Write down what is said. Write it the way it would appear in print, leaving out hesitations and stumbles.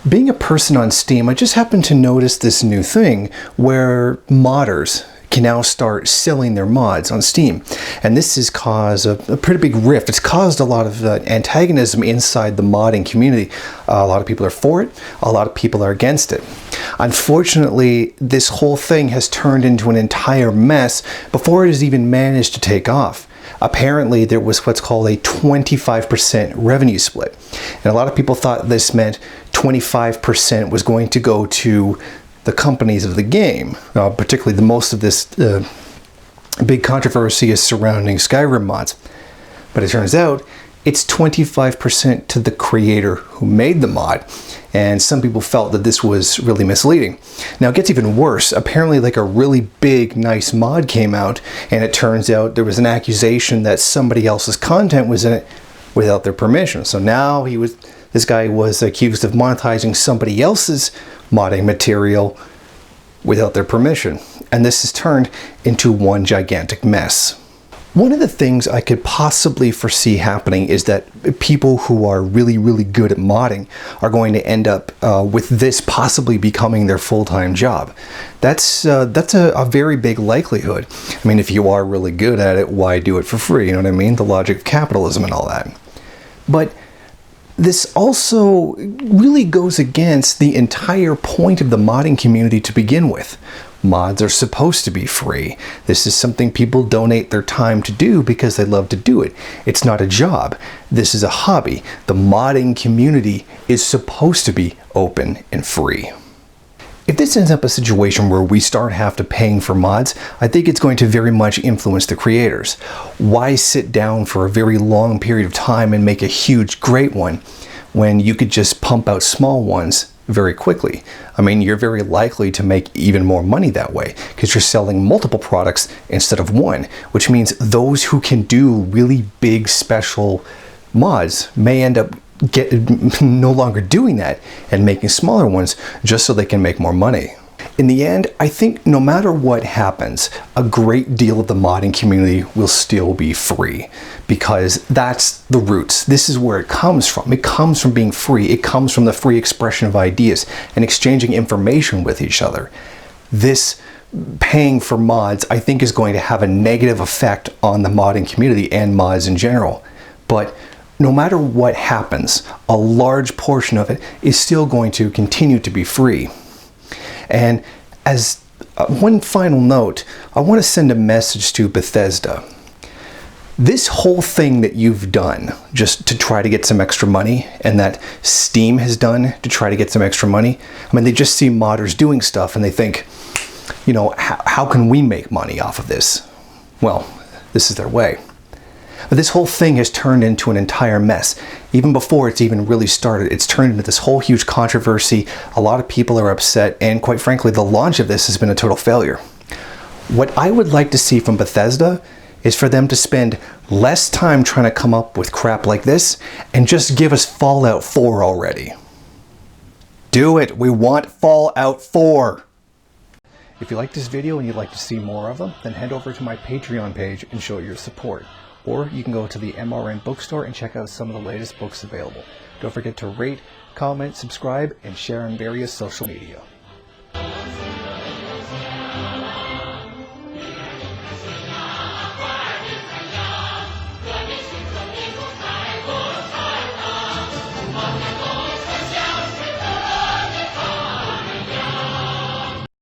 Being a person on Steam, I just happened to notice this new thing where modders can now start selling their mods on Steam. And this has caused a pretty big rift. It's caused a lot of antagonism inside the modding community. A lot of people are for it, a lot of people are against it. Unfortunately, this whole thing has turned into an entire mess before it has even managed to take off. Apparently, there was what's called a 25% revenue split. And a lot of people thought this meant 25% was going to go to the companies of the game. Particularly, the most of this big controversy is surrounding Skyrim mods. But it turns out it's 25% to the creator who made the mod. And some people felt that this was really misleading. Now it gets even worse. Apparently, like, a really big, nice mod came out, and it turns out there was an accusation that somebody else's content was in it without their permission. So now this guy was accused of monetizing somebody else's modding material without their permission. And this has turned into one gigantic mess. One of the things I could possibly foresee happening is that people who are really, really good at modding are going to end up with this possibly becoming their full-time job. That's a very big likelihood. I mean, if you are really good at it, why do it for free? You know what I mean? The logic of capitalism and all that. But this also really goes against the entire point of the modding community to begin with. Mods are supposed to be free. This is something people donate their time to do because they love to do it. It's not a job. This is a hobby. The modding community is supposed to be open and free. If this ends up a situation where we start paying for mods, I think it's going to very much influence the creators. Why sit down for a very long period of time and make a huge, great one when you could just pump out small ones very quickly? I mean, you're very likely to make even more money that way because you're selling multiple products instead of one, which means those who can do really big special mods may end up no longer doing that and making smaller ones just so they can make more money. In the end, I think no matter what happens, a great deal of the modding community will still be free because that's the roots. This is where it comes from. It comes from being free. It comes from the free expression of ideas and exchanging information with each other. This paying for mods, I think, is going to have a negative effect on the modding community and mods in general. But no matter what happens, a large portion of it is still going to continue to be free. And as one final note, I want to send a message to Bethesda. This whole thing that you've done just to try to get some extra money, and that Steam has done to try to get some extra money, I mean, they just see modders doing stuff and they think, you know, how can we make money off of this? Well, this is their way. But this whole thing has turned into an entire mess. Even before it's even really started, it's turned into this whole huge controversy. A lot of people are upset, and quite frankly, the launch of this has been a total failure. What I would like to see from Bethesda is for them to spend less time trying to come up with crap like this and just give us Fallout 4 already. Do it! We want Fallout 4! If you like this video and you'd like to see more of them, then head over to my Patreon page and show your support. Or you can go to the MRN bookstore and check out some of the latest books available. Don't forget to rate, comment, subscribe, and share on various social media.